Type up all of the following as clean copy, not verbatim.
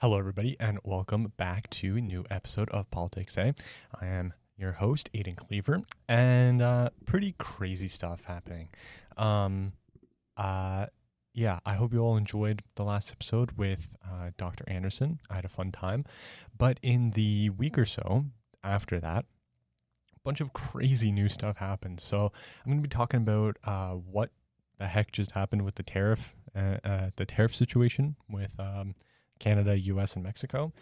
Hello, everybody, and welcome back to a new episode of PoliticsEh. I am your host, Aiden Cleaver, and pretty crazy stuff happening. Um, uh, yeah, I hope you all enjoyed the last episode with Dr. Anderson. I had a fun time, but in the week or so after that, a bunch of crazy new stuff happened. So I'm going to be talking about what the heck just happened with the tariff situation with Canada, U.S., and Mexico.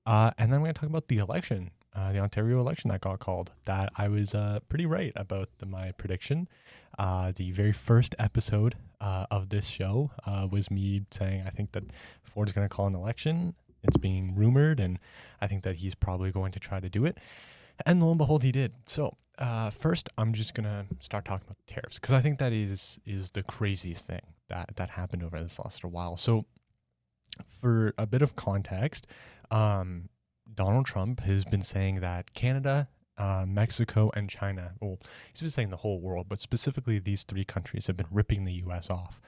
And then I'm going to talk about the election, the Ontario election that got called, that I was pretty right about my prediction. The very first episode of this show was me saying I think that Ford's going to call an election. It's being rumored, and I think that he's probably going to try to do it. And lo and behold, he did. So first, I'm just going to start talking about the tariffs, because I think that is the craziest thing that happened over this last while. So for a bit of context, Donald Trump has been saying that Canada, Mexico, and China, well, he's been saying the whole world, but specifically these three countries have been ripping the U.S. off,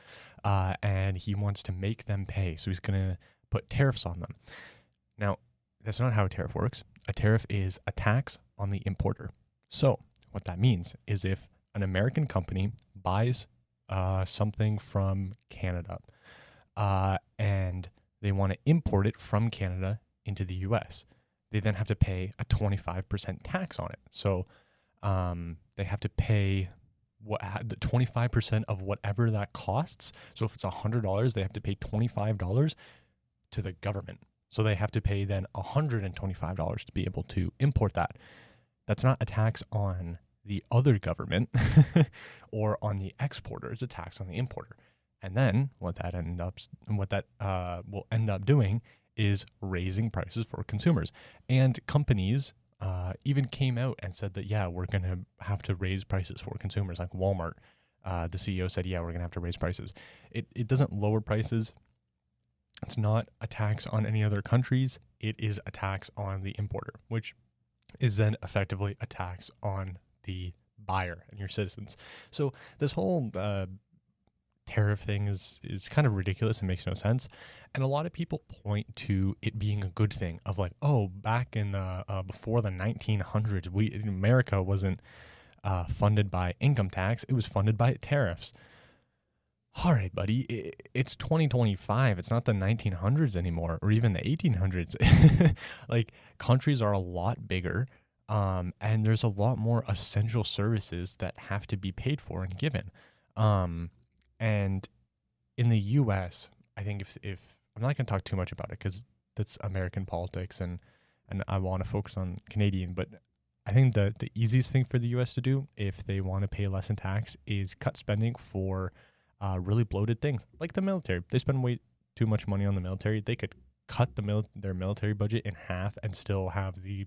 and he wants to make them pay. So he's going to put tariffs on them. Now, that's not how a tariff works. A tariff is a tax on the importer. So what that means is if an American company buys something from Canada, and they want to import it from Canada into the U.S., they then have to pay a 25% tax on it. So they have to pay the 25% of whatever that costs. So if it's $100, they have to pay $25 to the government. So they have to pay then $125 to be able to import that. That's not a tax on the other government or on the exporter. It's a tax on the importer. And then what that will end up doing is raising prices for consumers. And companies even came out and said that, yeah, we're going to have to raise prices for consumers. Like Walmart, the CEO said, yeah, we're going to have to raise prices. It doesn't lower prices. It's not a tax on any other countries. It is a tax on the importer, which is then effectively a tax on the buyer and your citizens. So this whole tariff thing is kind of ridiculous and makes no sense. And a lot of people point to it being a good thing of like, oh, back in the before the 1900s, America wasn't funded by income tax. It was funded by tariffs. All right, buddy, it's 2025. It's not the 1900s anymore, or even the 1800s. Like, countries are a lot bigger, and there's a lot more essential services that have to be paid for and given. And in the U.S., I think if I'm not going to talk too much about it because that's American politics, and I want to focus on Canadian, but I think the easiest thing for the U.S. to do if they want to pay less in tax is cut spending for really bloated things like the military. They spend way too much money on the military. They could cut their military budget in half and still have the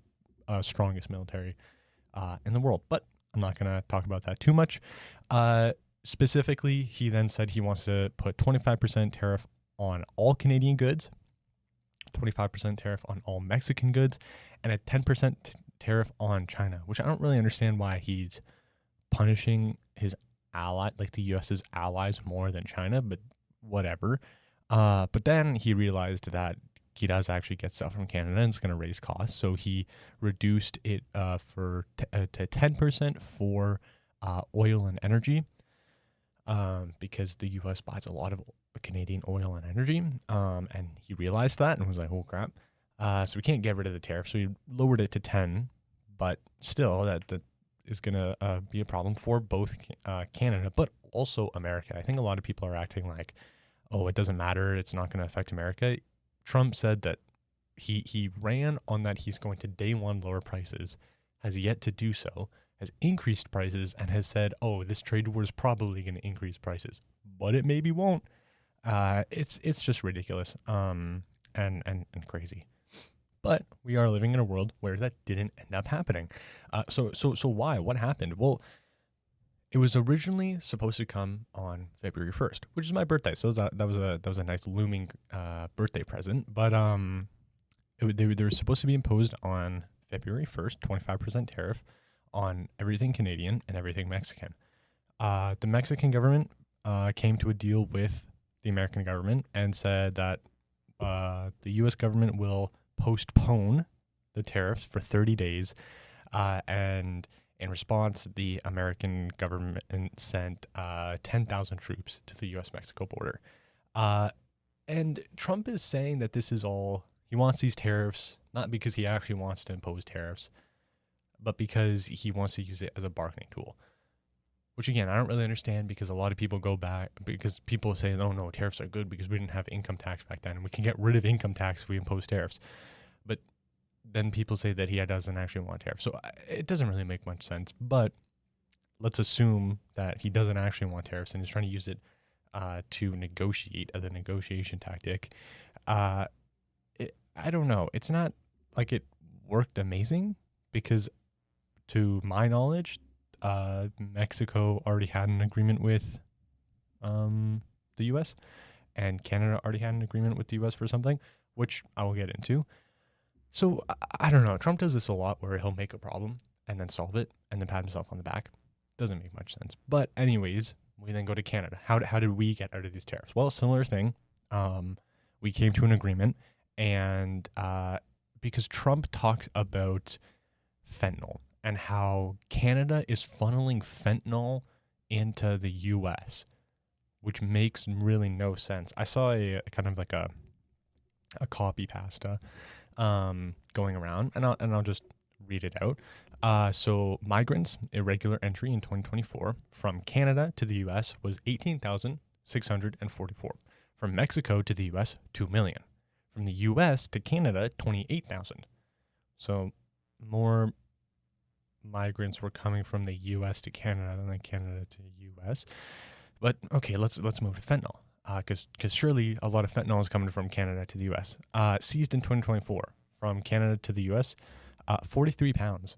strongest military in the world. But I'm not going to talk about that too much. Specifically, he then said he wants to put 25% tariff on all Canadian goods, 25% tariff on all Mexican goods, and a 10% tariff on China, which I don't really understand why he's punishing his like the US's allies more than China, but whatever. But then he realized that he does actually get stuff from Canada and it's going to raise costs. So he reduced it to 10% for oil and energy, because the US buys a lot of Canadian oil and energy. And he realized that and was like, oh crap. So we can't get rid of the tariff. So he lowered it to 10, but still that is going to be a problem for both Canada, but also America. I think a lot of people are acting like, oh, it doesn't matter. It's not going to affect America. Trump said that he ran on that he's going to day one lower prices, has yet to do so, has increased prices, and has said, oh, this trade war is probably going to increase prices, but it maybe won't. It's just ridiculous and crazy. But we are living in a world where that didn't end up happening. So why? What happened? Well, it was originally supposed to come on February 1st, which is my birthday. So that was a nice looming birthday present. But they were supposed to be imposed on February 1st, 25% tariff on everything Canadian and everything Mexican. The Mexican government came to a deal with the American government and said that the U.S. government will postpone the tariffs for 30 days, and in response, the American government sent 10,000 troops to the U.S.-Mexico border. And Trump is saying that this is all, he wants these tariffs, not because he actually wants to impose tariffs, but because he wants to use it as a bargaining tool. Which, again, I don't really understand, because a lot of people go back, because people say, oh, no, tariffs are good because we didn't have income tax back then, and we can get rid of income tax if we impose tariffs. But then people say that he doesn't actually want tariffs. So it doesn't really make much sense. But let's assume that he doesn't actually want tariffs and he's trying to use it to negotiate as a negotiation tactic. I don't know. It's not like it worked amazing, because to my knowledge, Mexico already had an agreement with the U.S., and Canada already had an agreement with the U.S. for something, which I will get into. So I don't know. Trump does this a lot, where he'll make a problem and then solve it and then pat himself on the back. Doesn't make much sense. But anyways, we then go to Canada. How did we get out of these tariffs? Well, similar thing. We came to an agreement, and because Trump talks about fentanyl and how Canada is funneling fentanyl into the U.S., which makes really no sense. I saw a kind of like a copy pasta going around, and I'll just read it out. So migrants' irregular entry in 2024 from Canada to the U.S. was 18,644. From Mexico to the U.S., 2 million. From the U.S. to Canada, 28,000. So more migrants were coming from the U.S. to Canada than Canada to the U.S. But okay, let's move to fentanyl, because surely a lot of fentanyl is coming from Canada to the U.S. Seized in 2024 from Canada to the U.S., 43 pounds.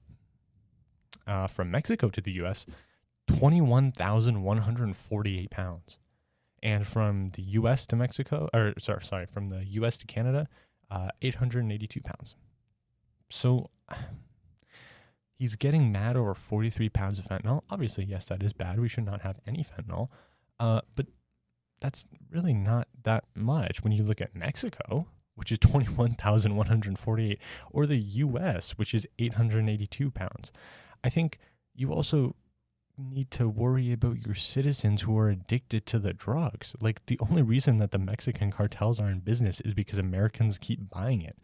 From Mexico to the U.S., 21,148 pounds. And from the U.S. to Mexico, from the U.S. to Canada, 882 pounds. So he's getting mad over 43 pounds of fentanyl. Obviously, yes, that is bad. We should not have any fentanyl. But that's really not that much when you look at Mexico, which is 21,148, or the U.S., which is 882 pounds. I think you also need to worry about your citizens who are addicted to the drugs. Like, the only reason that the Mexican cartels are in business is because Americans keep buying it.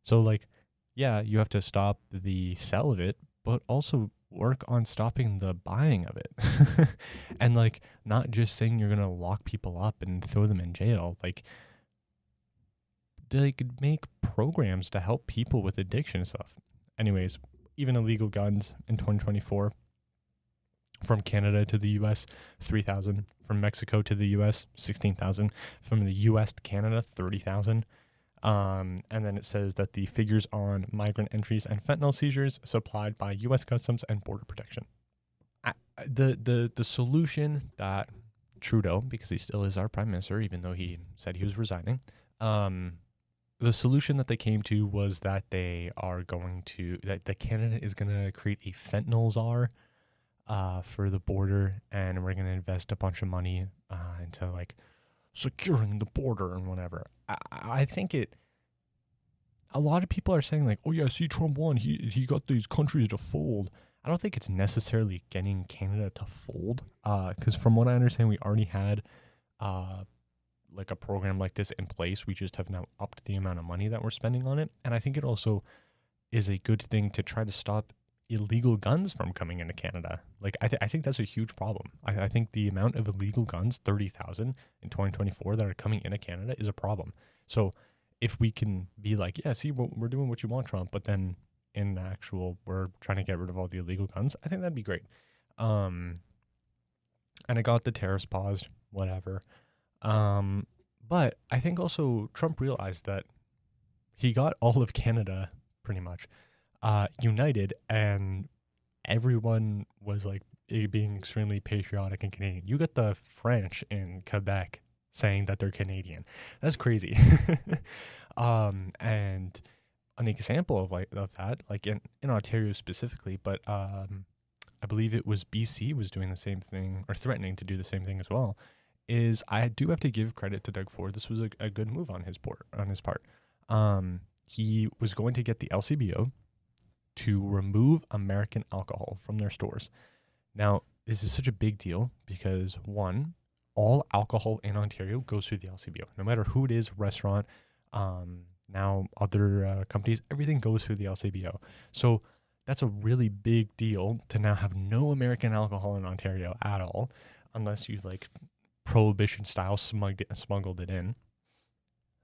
So, like, yeah, you have to stop the sale of it, but also work on stopping the buying of it. And, like, not just saying you're going to lock people up and throw them in jail. Like, they could make programs to help people with addiction and stuff. Anyways, even illegal guns in 2024, from Canada to the U.S., 3,000. From Mexico to the U.S., 16,000. From the U.S. to Canada, 30,000. And then it says that the figures on migrant entries and fentanyl seizures supplied by U.S. Customs and Border Protection. The solution that Trudeau, because he still is our prime minister, even though he said he was resigning, the solution that they came to was that that Canada is going to create a fentanyl czar for the border, and we're going to invest a bunch of money into, like, securing the border and whatever. I think a lot of people are saying, like, oh yeah, see, Trump won. He got these countries to fold. I don't think it's necessarily getting Canada to fold, because from what I understand, we already had like a program like this in place. We just have now upped the amount of money that we're spending on it. And I think it also is a good thing to try to stop illegal guns from coming into Canada. Like, I think that's a huge problem. I think the amount of illegal guns, 30,000 in 2024, that are coming into Canada is a problem. So if we can be like, yeah, see, we're doing what you want, Trump, but then in actual, we're trying to get rid of all the illegal guns, I think that'd be great. And I got the tariffs paused, whatever. But I think also Trump realized that he got all of Canada pretty much united, and everyone was like being extremely patriotic and Canadian. You got the French in Quebec saying that they're Canadian. That's crazy. And an example of that, like in Ontario specifically, but I believe it was BC was doing the same thing, or threatening to do the same thing as well, is I do have to give credit to Doug Ford. This was a good move on his part. He was going to get the LCBO to remove American alcohol from their stores. Now, this is such a big deal because, one, all alcohol in Ontario goes through the LCBO. No matter who it is, restaurant, now other companies, everything goes through the LCBO. So that's a really big deal to now have no American alcohol in Ontario at all, unless you like prohibition style smuggled it in.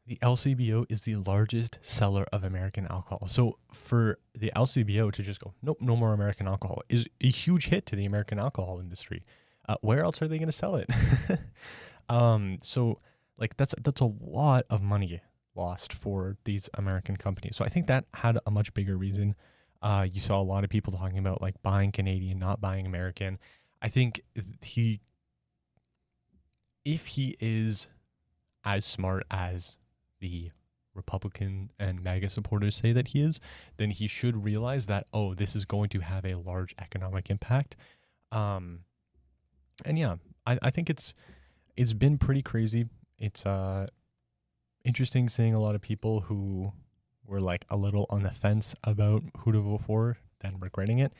The LCBO is the largest seller of American alcohol. So for the LCBO to just go, nope, no more American alcohol is a huge hit to the American alcohol industry. Where else are they going to sell it? So like that's a lot of money lost for these American companies. So I think that had a much bigger reason. You saw a lot of people talking about like buying Canadian, not buying American. I think if he is as smart as the Republican and MAGA supporters say that he is, then he should realize that, oh, this is going to have a large economic impact. And yeah, I think it's been pretty crazy. It's interesting seeing a lot of people who were like a little on the fence about who to vote for, then regretting it.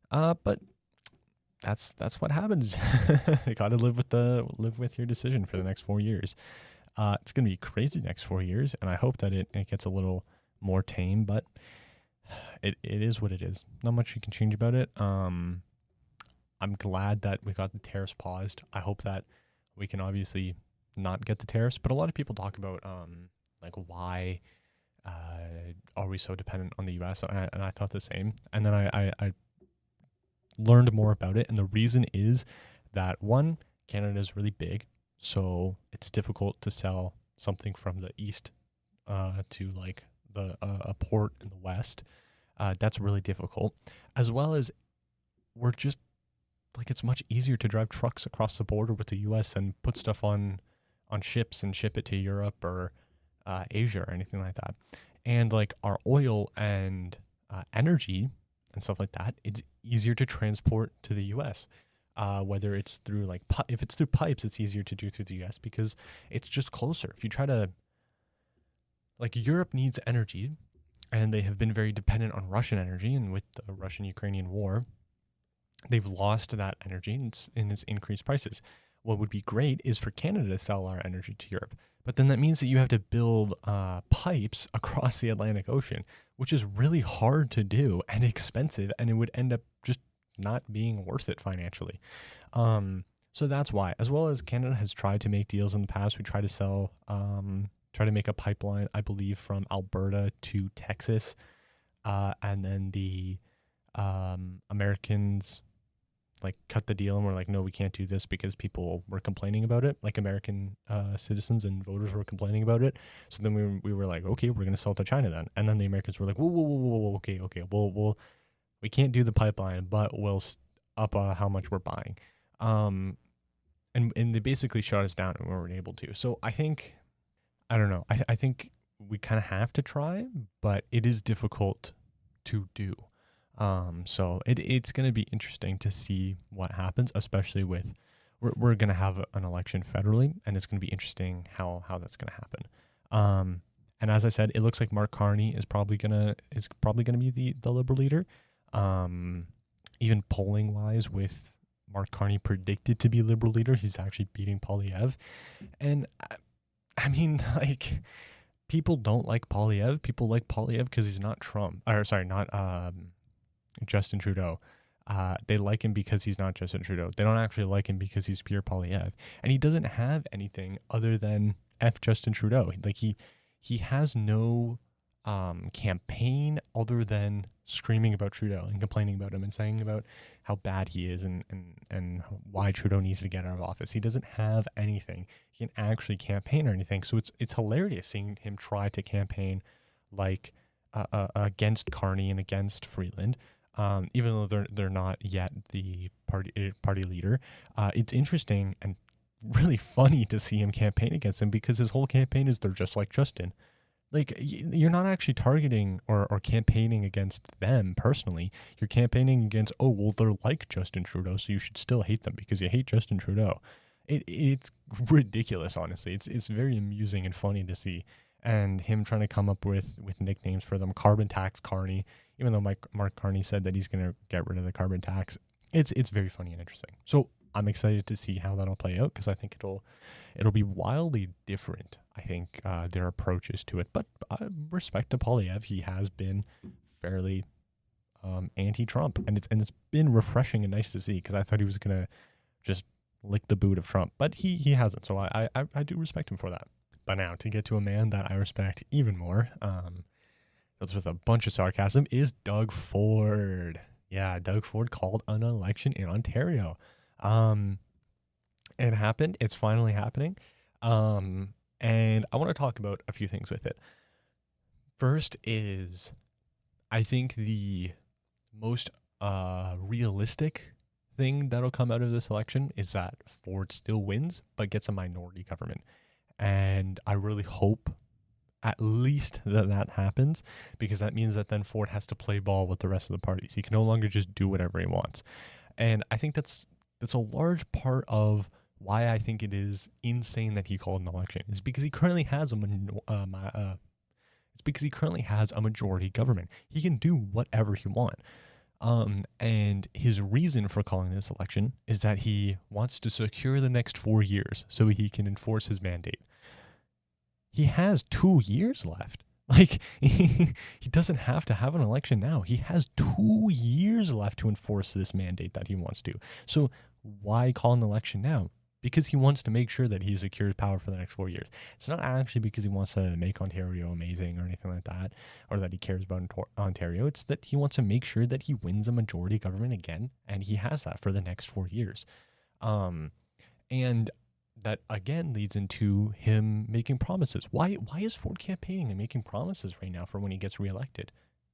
But that's what happens. You got to live with your decision for the next 4 years. It's going to be crazy next 4 years, and I hope that it gets a little more tame, but it is what it is. Not much you can change about it. I'm glad that we got the tariffs paused. I hope that we can obviously not get the tariffs, but a lot of people talk about like why are we so dependent on the U.S., and I thought the same. And then I learned more about it, and the reason is that, one, Canada is really big, so it's difficult to sell something from the east to like a port in the west. That's really difficult, as well as we're just like, it's much easier to drive trucks across the border with the U.S. and put stuff on ships and ship it to Europe or Asia or anything like that. And like our oil and energy and stuff like that, it's easier to transport to the U.S. Whether it's through like, if it's through pipes, it's easier to do through the U.S. because it's just closer. If you try to, like, Europe needs energy, and they have been very dependent on Russian energy, and with the Russian-Ukrainian war, they've lost that energy and it's increased prices. What would be great is for Canada to sell our energy to Europe. But then that means that you have to build pipes across the Atlantic Ocean, which is really hard to do and expensive, and it would end up just not being worth it financially. So that's why, as well as Canada has tried to make deals in the past. We try to make a pipeline, I believe, from Alberta to Texas. And then the Americans like cut the deal and were like, no, we can't do this because people were complaining about it. Like American citizens and voters were complaining about it. So then we were like, okay, we're going to sell to China then. And then the Americans were like, whoa, okay. We can't do the pipeline, but we'll up how much we're buying. And they basically shut us down and we weren't able to. So I think, I don't know. I think we kind of have to try, but it is difficult to do. So it's going to be interesting to see what happens, especially with, we're going to have an election federally, and it's going to be interesting how that's going to happen. And as I said, it looks like Mark Carney is probably going to be the Liberal leader. Even polling wise, with Mark Carney predicted to be Liberal leader, he's actually beating Poilievre. And I mean, like, people don't like Poilievre. People like Poilievre because he's not Justin Trudeau. They like him because he's not Justin Trudeau. They don't actually like him because he's Pierre Poilievre. And he doesn't have anything other than F Justin Trudeau. Like, he has no campaign other than screaming about Trudeau and complaining about him and saying about how bad he is and why Trudeau needs to get out of office. He doesn't have anything. He can actually campaign or anything. So it's hilarious seeing him try to campaign like against Carney and against Freeland. Even though they're not yet the party leader. It's interesting and really funny to see him campaign against him because his whole campaign is they're just like Justin. Like, you're not actually targeting or campaigning against them personally. You're campaigning against, oh, well, they're like Justin Trudeau, so you should still hate them because you hate Justin Trudeau. It's ridiculous, honestly. It's very amusing and funny to see. And him trying to come up with nicknames for them, carbon tax Carney, even though Mark Carney said that he's going to get rid of the carbon tax. It's very funny and interesting. So I'm excited to see how that'll play out, because I think it'll be wildly different. I think their approaches to it. But respect to PoliticsEh, he has been fairly anti-Trump, and it's been refreshing and nice to see, because I thought he was gonna just lick the boot of Trump, but he hasn't. So I do respect him for that. But now, to get to a man that I respect even more, that's with a bunch of sarcasm, is Doug Ford. Yeah, Doug Ford called an election in Ontario. It happened. It's finally happening. And I want to talk about a few things with it. First is, I think the most realistic thing that'll come out of this election is that Ford still wins, but gets a minority government. And I really hope at least that happens, because that means that then Ford has to play ball with the rest of the parties. He can no longer just do whatever he wants. And I think that's a large part of why I think it is insane that he called an election, is because he currently has a majority government. He can do whatever he wants. And his reason for calling this election is that he wants to secure the next 4 years so he can enforce his mandate. He has 2 years left. Like, he doesn't have to have an election now. He has 2 years left to enforce this mandate that he wants to. So why call an election now? Because he wants to make sure that he secures power for the next 4 years. It's not actually because he wants to make Ontario amazing or anything like that, or that he cares about Ontario. It's that he wants to make sure that he wins a majority government again, and he has that for the next 4 years. And that, again, leads into him making promises. Why is Ford campaigning and making promises right now for when he gets reelected?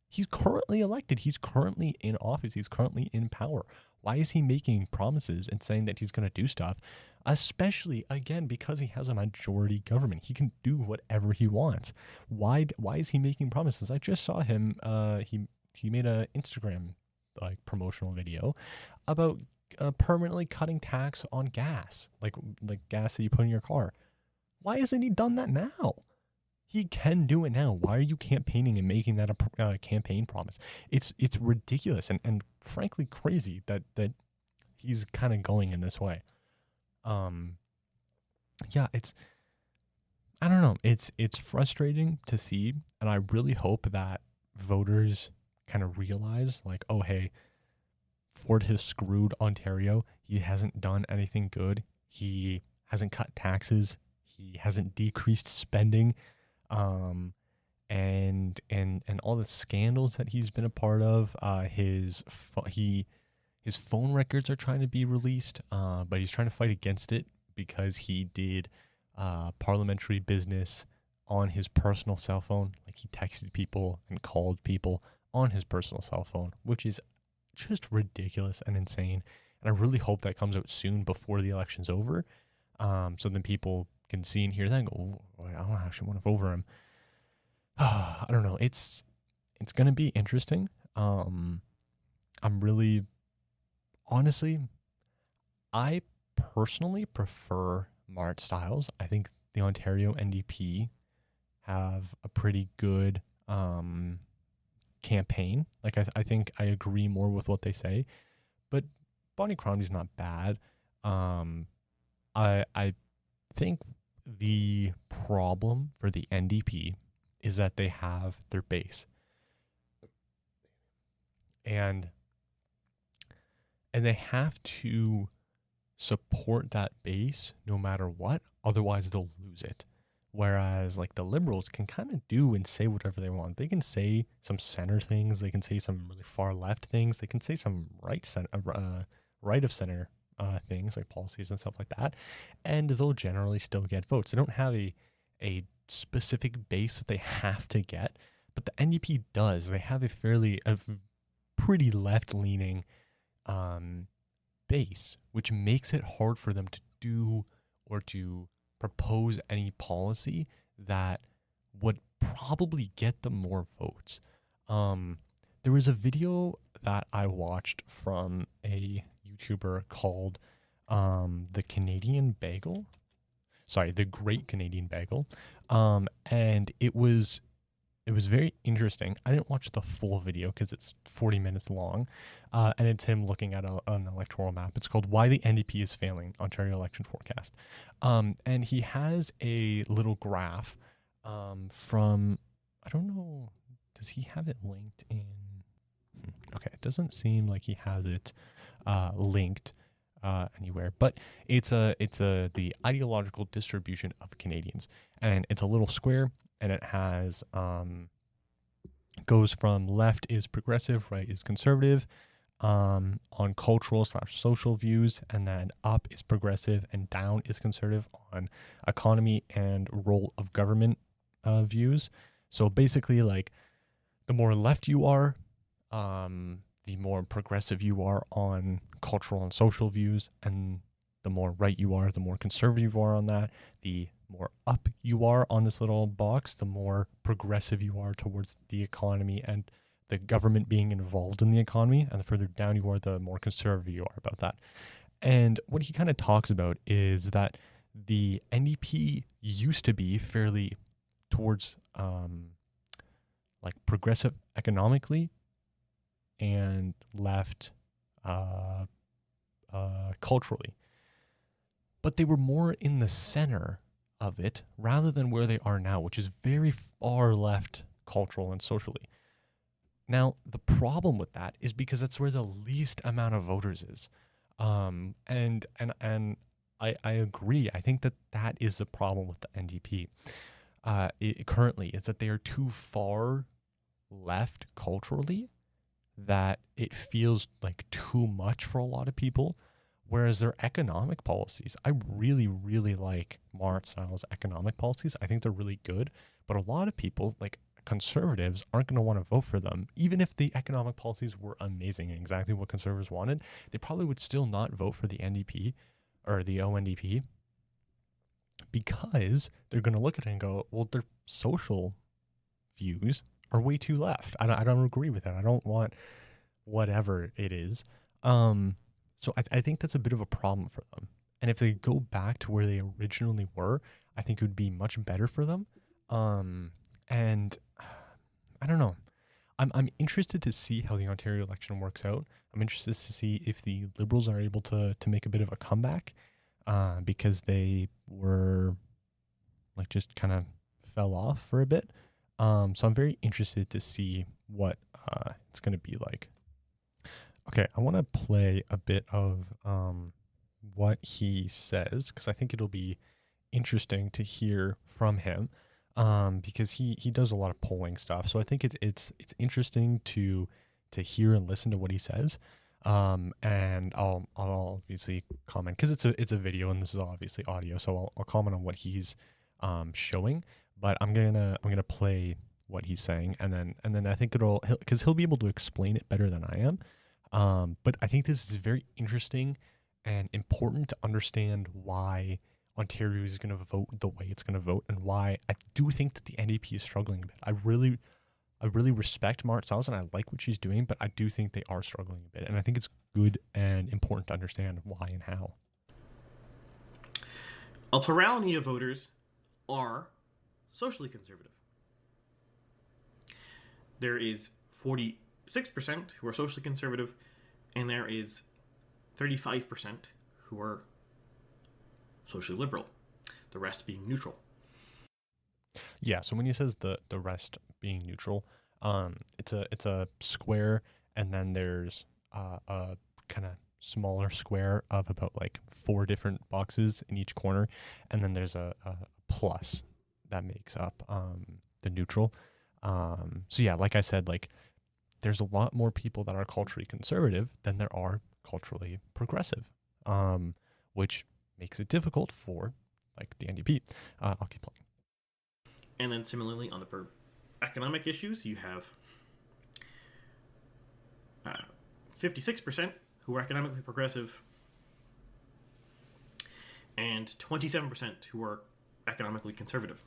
He's currently elected. He's currently in office. He's currently in power. Why is he making promises and saying that he's going to do stuff? Especially, again, because he has a majority government. He can do whatever he wants. Why is he making promises? I just saw him. He made a Instagram promotional video about permanently cutting tax on gas, like gas that you put in your car. Why hasn't he done that now? He can do it now. Why are you campaigning and making that a campaign promise? It's ridiculous and frankly crazy that he's kind of going in this way. Yeah, I don't know. It's frustrating to see, and I really hope that voters kind of realize, like, oh, hey, Ford has screwed Ontario. He hasn't done anything good. He hasn't cut taxes. He hasn't decreased spending. And all the scandals that he's been a part of. His phone records are trying to be released, but he's trying to fight against it because he did parliamentary business on his personal cell phone. Like, he texted people and called people on his personal cell phone, which is just ridiculous and insane. And I really hope that comes out soon before the election's over, so then people can see and hear that and go, oh, I don't actually want to vote for him. I don't know. It's going to be interesting. I'm really, honestly, I personally prefer Mart Stiles. I think the Ontario NDP have a pretty good campaign. Like, I think I agree more with what they say, but Bonnie Crombie's not bad. I think the problem for the NDP is that they have their base, and they have to support that base no matter what, otherwise they'll lose it. Whereas, like, the Liberals can kind of do and say whatever they want. They can say some center things, they can say some really far left things, they can say some right of center things, like policies and stuff like that, and they'll generally still get votes. They don't have a specific base that they have to get, but the NDP does. They have a pretty left-leaning base, which makes it hard for them to do or to propose any policy that would probably get them more votes. There was a video that I watched from a YouTuber called the Canadian Bagel. Sorry, the Great Canadian Bagel. And it was very interesting. I didn't watch the full video because it's 40 minutes long, and it's him looking at an electoral map. It's called "Why the NDP is Failing: Ontario Election Forecast," and he has a little graph from, I don't know, does he have it linked in? Okay, it doesn't seem like he has it linked anywhere, but it's the ideological distribution of Canadians, and it's a little square, and it has goes from left is progressive, right is conservative, on cultural/social views, and then up is progressive and down is conservative on economy and role of government views. So basically, like, the more left you are, the more progressive you are on cultural and social views, and the more right you are, the more conservative you are on that. The more up you are on this little box, the more progressive you are towards the economy and the government being involved in the economy, and the further down you are, the more conservative you are about that. And what he kind of talks about is that the NDP used to be fairly towards like progressive economically and left culturally, but they were more in the center of it rather than where they are now, which is very far left cultural and socially. Now, the problem with that is because that's where the least amount of voters is. And I agree. I think that is the problem with the NDP. Currently, is that they are too far left culturally, that it feels like too much for a lot of people. Whereas their economic policies, I really, really like Marit Stiles' economic policies. I think they're really good. But a lot of people, like conservatives, aren't going to want to vote for them. Even if the economic policies were amazing and exactly what conservatives wanted, they probably would still not vote for the NDP or the ONDP, because they're going to look at it and go, well, their social views are way too left. I don't agree with that. I don't want whatever it is. So I think that's a bit of a problem for them. And if they go back to where they originally were, I think it would be much better for them. And I don't know. I'm interested to see how the Ontario election works out. I'm interested to see if the Liberals are able to make a bit of a comeback, because they were like just kind of fell off for a bit. So I'm very interested to see what it's going to be like. Okay, I want to play a bit of what he says, because I think it'll be interesting to hear from him, because he does a lot of polling stuff. So I think it's interesting to hear and listen to what he says. And I'll obviously comment, because it's a video and this is obviously audio, so I'll comment on what he's showing. But I'm gonna play what he's saying, and then I think because he'll be able to explain it better than I am. But I think this is very interesting and important to understand why Ontario is going to vote the way it's going to vote, and why I do think that the NDP is struggling a bit. I really respect Marit Stiles and I like what she's doing, but I do think they are struggling a bit, and I think it's good and important to understand why and how. A plurality of voters are socially conservative. There is 46% who are socially conservative, and there is 35% who are socially liberal, the rest being neutral. Yeah, so when he says the rest being neutral, it's a square, and then there's a kind of smaller square of about like 4 different boxes in each corner, and then there's a plus that makes up the neutral. So yeah, like I said, like there's a lot more people that are culturally conservative than there are culturally progressive, which makes it difficult for like the NDP. I'll keep playing. And then similarly on the economic issues, you have 56% who are economically progressive and 27% who are economically conservative.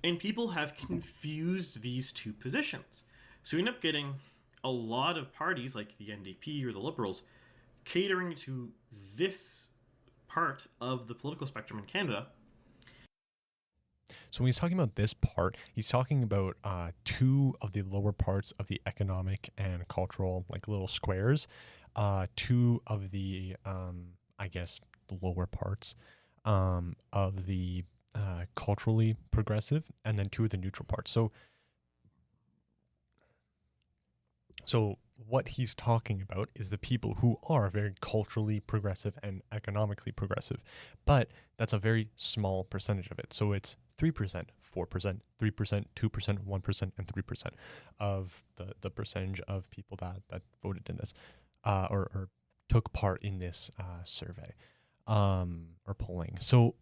And people have confused these two positions. So you end up getting a lot of parties like the NDP or the Liberals catering to this part of the political spectrum in Canada. So when he's talking about this part, he's talking about two of the lower parts of the economic and cultural, like little squares, two of the, I guess, the lower parts of the culturally progressive, and then two of the neutral parts. So what he's talking about is the people who are very culturally progressive and economically progressive, but that's a very small percentage of it. So it's 3%, 4%, 3%, 2%, 1%, and 3% of the percentage of people that voted in this or took part in this survey or polling. So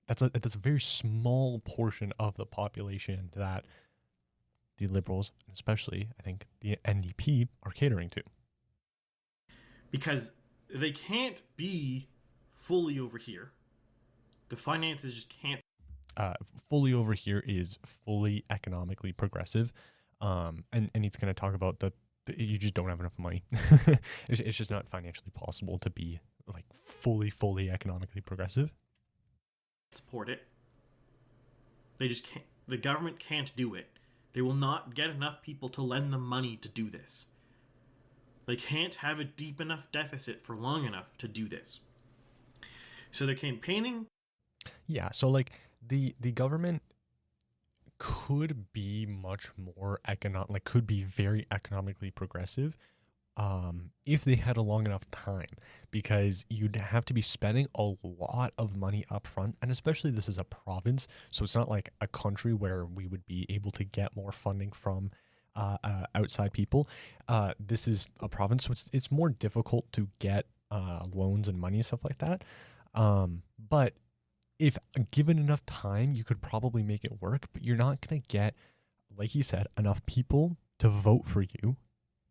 that's a very small portion of the population that the Liberals, and especially I think the NDP, are catering to. Because they can't be fully over here. The finances just can't. Fully over here is fully economically progressive. And he's going to talk about you just don't have enough money. It's just not financially possible to be like fully economically progressive. Support it. They just can't. The government can't do it. They will not get enough people to lend them money to do this. They can't have a deep enough deficit for long enough to do this. So they're campaigning. Yeah, so like the government could be much more could be very economically progressive if they had a long enough time, because you'd have to be spending a lot of money up front, and especially this is a province, so it's not like a country where we would be able to get more funding from outside people. This is a province, so it's more difficult to get loans and money and stuff like that. But if given enough time, you could probably make it work, but you're not going to get, like he said, enough people to vote for you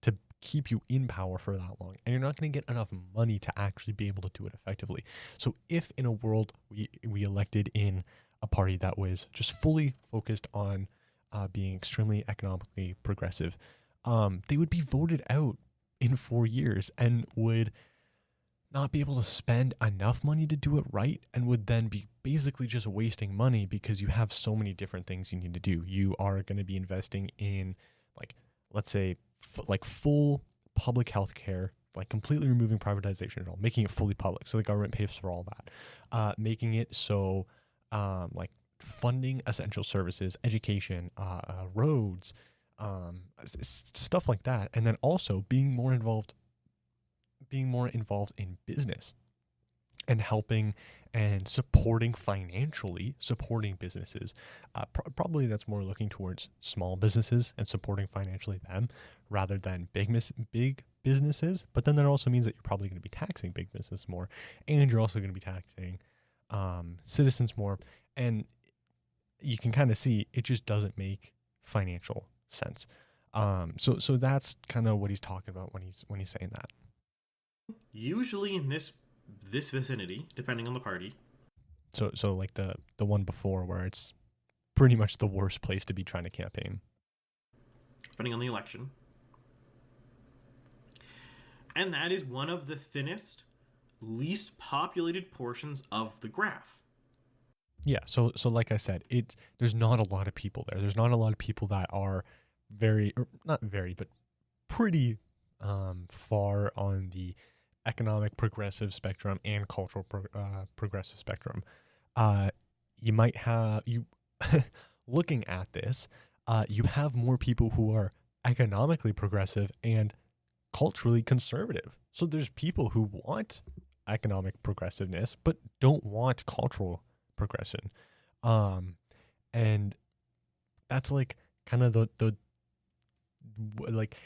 to keep you in power for that long. And you're not going to get enough money to actually be able to do it effectively. So if in a world we elected in a party that was just fully focused on being extremely economically progressive, they would be voted out in 4 years and would not be able to spend enough money to do it right, and would then be basically just wasting money because you have so many different things you need to do. You are going to be investing in, like, let's say, like full public health care, like completely removing privatization at all, making it fully public so the government pays for all that, making it so like funding essential services, education, roads, stuff like that, and then also being more involved in business and helping and financially supporting businesses. Probably that's more looking towards small businesses and supporting financially them rather than big businesses. But then that also means that you're probably going to be taxing big business more, and you're also going to be taxing citizens more. And you can kind of see it just doesn't make financial sense. So that's kind of what he's talking about when he's saying that. Usually in this vicinity, depending on the party. So like the one before, where it's pretty much the worst place to be trying to campaign. Depending on the election. And that is one of the thinnest, least populated portions of the graph. Yeah, so like I said, there's not a lot of people there. There's not a lot of people that are pretty far on the economic progressive spectrum and cultural progressive spectrum. You might have looking at this, you have more people who are economically progressive and culturally conservative. So there's people who want economic progressiveness but don't want cultural progression, and that's like kind of the like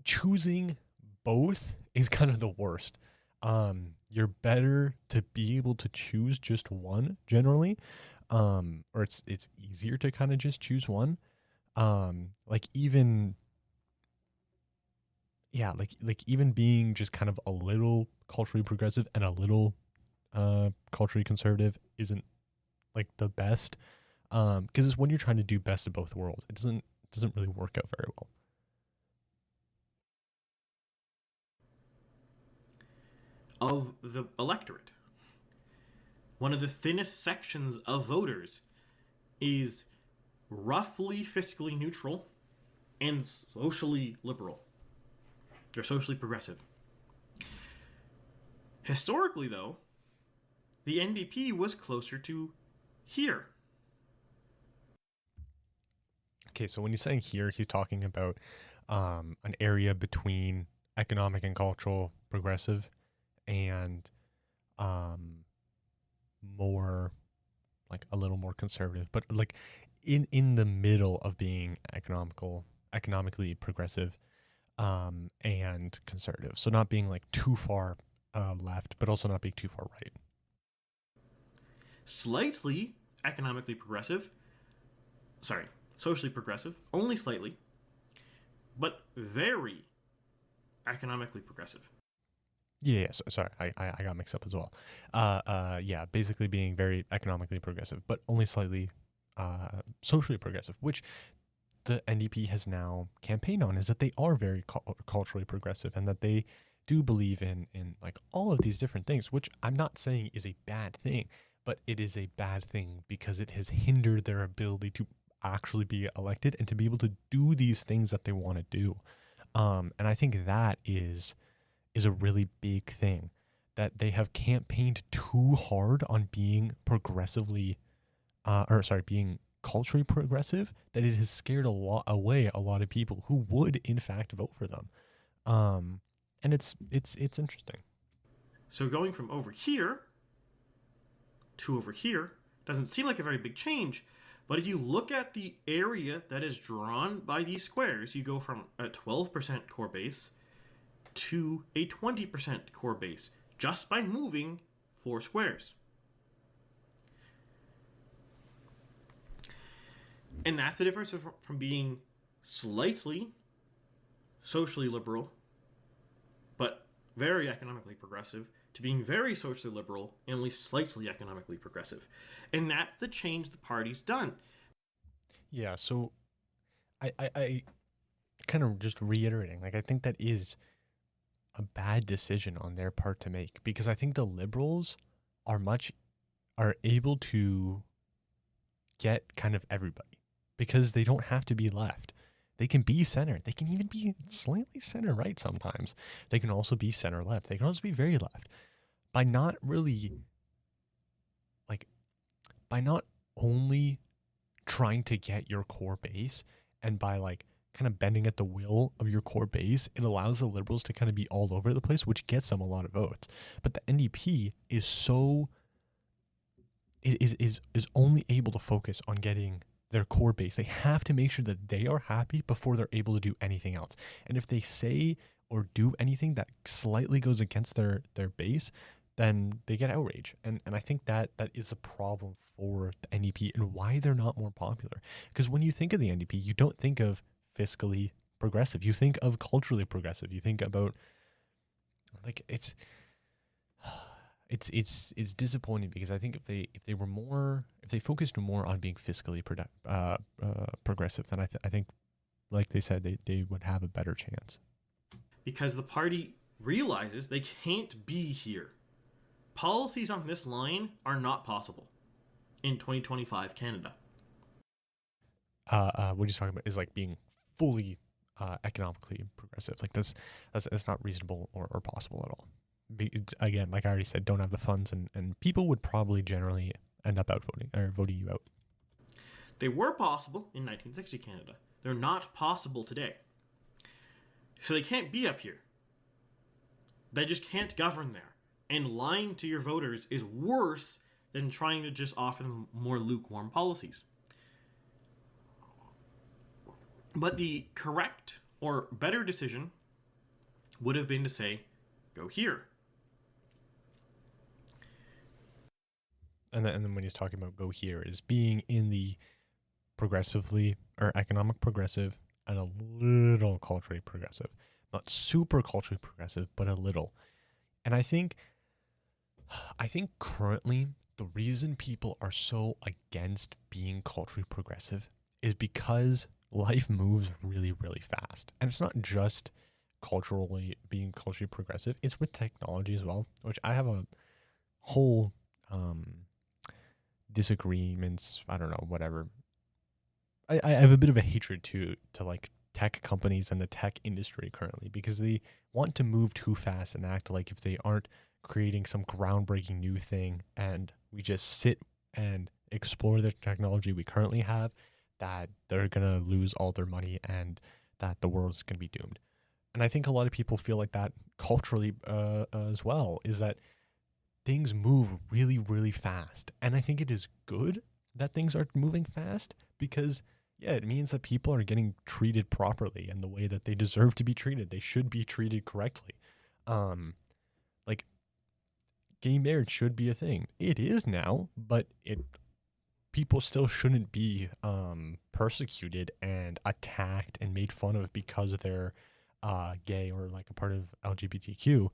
choosing both is kind of the worst. You're better to be able to choose just one generally, or it's easier to kind of just choose one. Like even being just kind of a little culturally progressive and a little culturally conservative isn't like the best, because it's when you're trying to do best of both worlds, it doesn't really work out very well. of the electorate. One of the thinnest sections of voters is roughly fiscally neutral and socially liberal. They're socially progressive. Historically, though, the NDP was closer to here. Okay, so when he's saying here, he's talking about an area between economic and cultural progressive and more like a little more conservative, but like in the middle of being economically progressive and conservative. So not being like too far left, but also not being too far right. Slightly economically progressive. Sorry, socially progressive. Only slightly. But very economically progressive. Yeah, sorry, I got mixed up as well. Yeah, basically being very economically progressive, but only slightly socially progressive, which the NDP has now campaigned on, is that they are very culturally progressive and that they do believe in like all of these different things, which I'm not saying is a bad thing, but it is a bad thing because it has hindered their ability to actually be elected and to be able to do these things that they want to do. And I think that is a really big thing, that they have campaigned too hard on being being culturally progressive, that it has scared away a lot of people who would in fact vote for them. And it's interesting. So going from over here to over here doesn't seem like a very big change, but if you look at the area that is drawn by these squares, you go from a 12% core base to a 20% core base just by moving 4 squares. And that's the difference from being slightly socially liberal but very economically progressive to being very socially liberal and only slightly economically progressive. And that's the change the party's done. Yeah, so I kind of just reiterating, like I think that is a bad decision on their part to make, because I think the liberals are able to get kind of everybody because they don't have to be left. They can be center. They can even be slightly center right sometimes. They can also be center left. They can also be very left. By not only trying to get your core base and by like kind of bending at the will of your core base, it allows the liberals to kind of be all over the place, which gets them a lot of votes. But the NDP is only able to focus on getting their core base. They have to make sure that they are happy before they're able to do anything else. And if they say or do anything that slightly goes against their base, then they get outrage. And I think that is a problem for the NDP and why they're not more popular. Because when you think of the NDP, you don't think of fiscally progressive. You think of culturally progressive. You think about like it's disappointing, because I think if they focused more on being fiscally progressive, then I think, like they said, they would have a better chance. Because the party realizes they can't be here. Policies on this line are not possible in 2025 Canada. What he's talking about is like being fully economically progressive. Like that's not reasonable or possible at all. Again, like I already said, don't have the funds, and people would probably generally end up voting you out. They were possible in 1960 Canada. They're not possible today. So they can't be up here. They just can't govern there. And lying to your voters is worse than trying to just offer them more lukewarm policies. But the correct or better decision would have been to say, go here. And then when he's talking about go here, is being in the progressively or economic progressive and a little culturally progressive. Not super culturally progressive, but a little. And I think currently the reason people are so against being culturally progressive is because life moves really, really fast. And it's not just being culturally progressive. It's with technology as well, which I have a whole disagreements. I don't know, whatever. I have a bit of a hatred to like tech companies and the tech industry currently, because they want to move too fast and act like if they aren't creating some groundbreaking new thing and we just sit and explore the technology we currently have, that they're going to lose all their money and that the world's going to be doomed. And I think a lot of people feel like that culturally as well, is that things move really, really fast. And I think it is good that things are moving fast, because yeah, it means that people are getting treated properly and the way that they deserve to be treated. They should be treated correctly. Like gay marriage should be a thing. It is now, but people still shouldn't be persecuted and attacked and made fun of because they're gay or like a part of LGBTQ,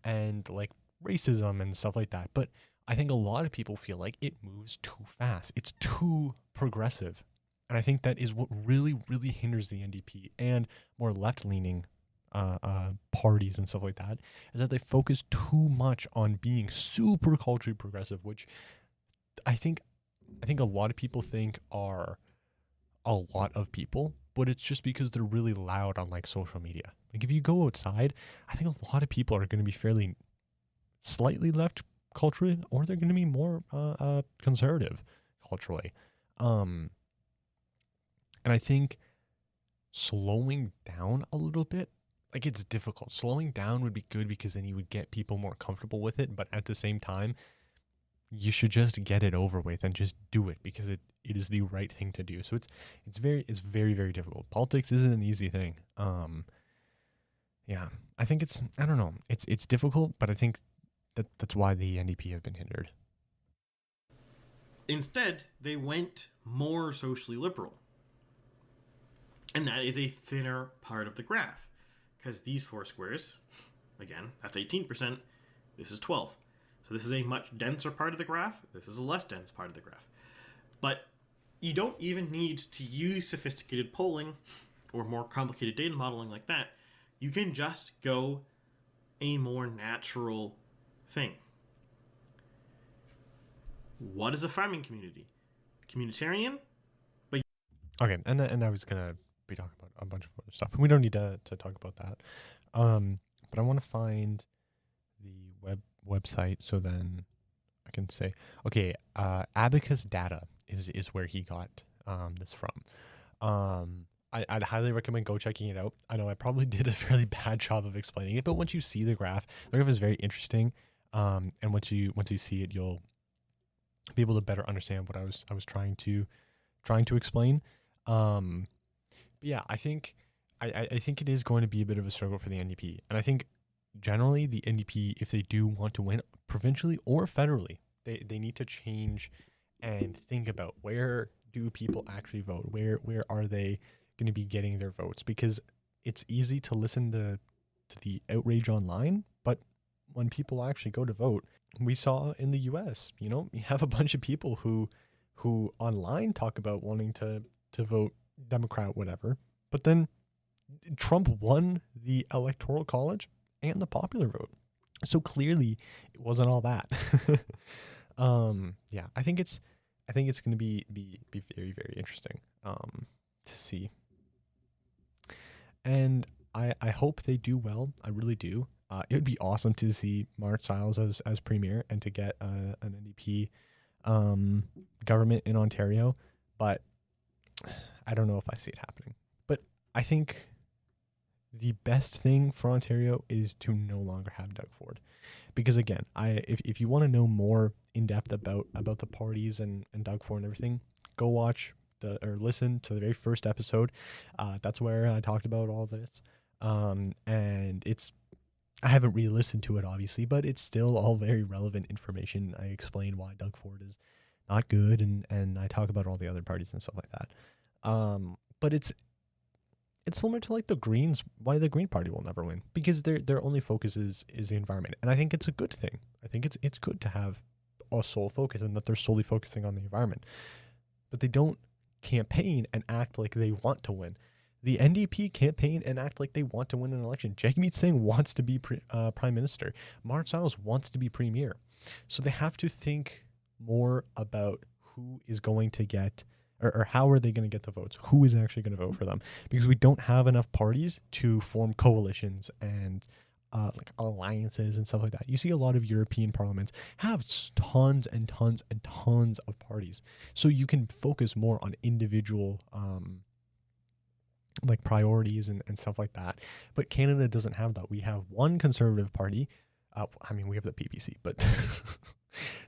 and like racism and stuff like that. But I think a lot of people feel like it moves too fast. It's too progressive. And I think that is what really, really hinders the NDP and more left-leaning parties and stuff like that, is that they focus too much on being super culturally progressive, which I think a lot of people think are a lot of people, but it's just because they're really loud on like social media. Like if you go outside, I think a lot of people are going to be fairly slightly left culturally, or they're going to be more conservative culturally. And I think slowing down a little bit, like it's difficult. Slowing down would be good because then you would get people more comfortable with it. But at the same time, you should just get it over with and just do it, because it is the right thing to do. So it's very, very difficult. Politics isn't an easy thing. Yeah, I think I don't know. It's difficult, but I think that's why the NDP have been hindered. Instead, they went more socially liberal. And that is a thinner part of the graph. Because these four squares, again, that's 18%, this is 12. So this is a much denser part of the graph, this is a less dense part of the graph. But you don't even need to use sophisticated polling or more complicated data modeling like that. You can just go a more natural thing. What is a farming community? Communitarian? Okay, and I was gonna be talking about a bunch of other stuff. We don't need to talk about that. But I want to find the website, so then I can say, okay, Abacus Data is where he got this from. I'd highly recommend go checking it out. I know I probably did a fairly bad job of explaining it, but once you see the graph is very interesting. And once you see it, you'll be able to better understand what I was trying to explain. But yeah, I think it is going to be a bit of a struggle for the NDP, and I think generally the NDP, if they do want to win provincially or federally, they need to change and think about where do people actually vote, where are they going to be getting their votes, because it's easy to listen to the outrage online, but when people actually go to vote, we saw in the US, you have a bunch of people who online talk about wanting to vote Democrat, whatever, but then Trump won the Electoral College and the popular vote. So clearly it wasn't all that. Yeah, I think it's going to be very, very interesting to see. And I hope they do well. I really do. It would be awesome to see Mart Stiles as premier and to get an NDP government in Ontario, but I don't know if I see it happening. But I think the best thing for Ontario is to no longer have Doug Ford, because again, if you want to know more in depth about the parties and Doug Ford and everything, go watch or listen to the very first episode. That's where I talked about all this, and I haven't re-listened to it obviously, but it's still all very relevant information. I explain why Doug Ford is not good, and I talk about all the other parties and stuff like that. But it's similar to like the Greens, why the Green Party will never win, because their only focus is the environment. And I think it's a good thing. I think it's good to have a sole focus and that they're solely focusing on the environment. But they don't campaign and act like they want to win. The NDP campaign and act like they want to win an election. Jagmeet Singh wants to be prime minister. Marat Stiles wants to be premier. So they have to think more about who is going to get, or how are they going to get the votes? Who is actually going to vote for them? Because we don't have enough parties to form coalitions and like alliances and stuff like that. You see a lot of European parliaments have tons and tons and tons of parties. So you can focus more on individual like priorities and stuff like that. But Canada doesn't have that. We have one conservative party. I mean, we have the PPC, but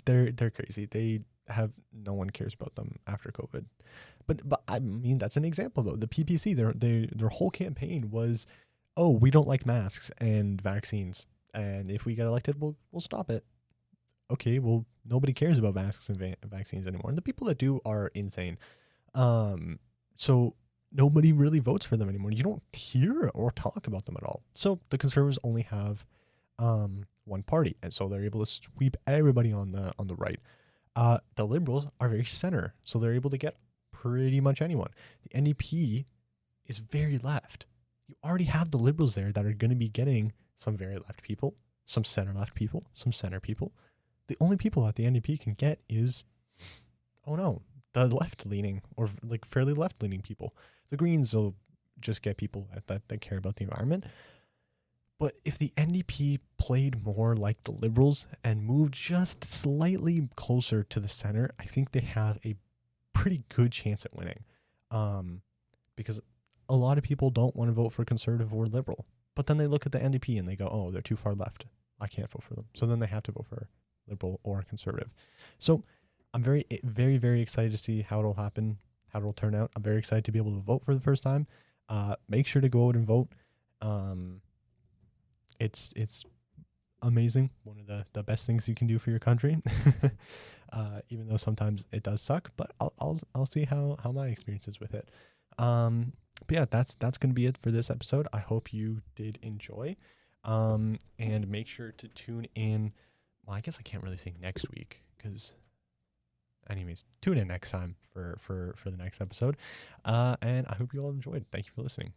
they're crazy. They have, no one cares about them after COVID. But I mean, that's an example though. The PPC, their whole campaign was, oh, we don't like masks and vaccines, and if we get elected, we'll stop it. Okay, well, nobody cares about masks and vaccines anymore, and the people that do are insane. So nobody really votes for them anymore. You don't hear or talk about them at all. So the Conservatives only have one party, and so they're able to sweep everybody on the right. The Liberals are very center, so they're able to get pretty much anyone. The NDP is very left. You already have the Liberals there that are going to be getting some very left people, some center left people, some center people. The only people that the NDP can get is, oh no, the left leaning or like fairly left leaning people. The Greens will just get people that care about the environment. But if the NDP played more like the Liberals and moved just slightly closer to the center, I think they have a pretty good chance at winning. Because a lot of people don't want to vote for conservative or liberal. But then they look at the NDP and they go, oh, they're too far left. I can't vote for them. So then they have to vote for liberal or conservative. So I'm very, very, very excited to see how it'll happen, how it'll turn out. I'm very excited to be able to vote for the first time. Make sure to go out and vote. It's amazing. One of the best things you can do for your country. Even though sometimes it does suck, but I'll see how my experience is with it. But yeah, that's going to be it for this episode. I hope you did enjoy. And make sure to tune in. Well, I guess I can't really say next week because anyways, tune in next time for the next episode. And I hope you all enjoyed. Thank you for listening.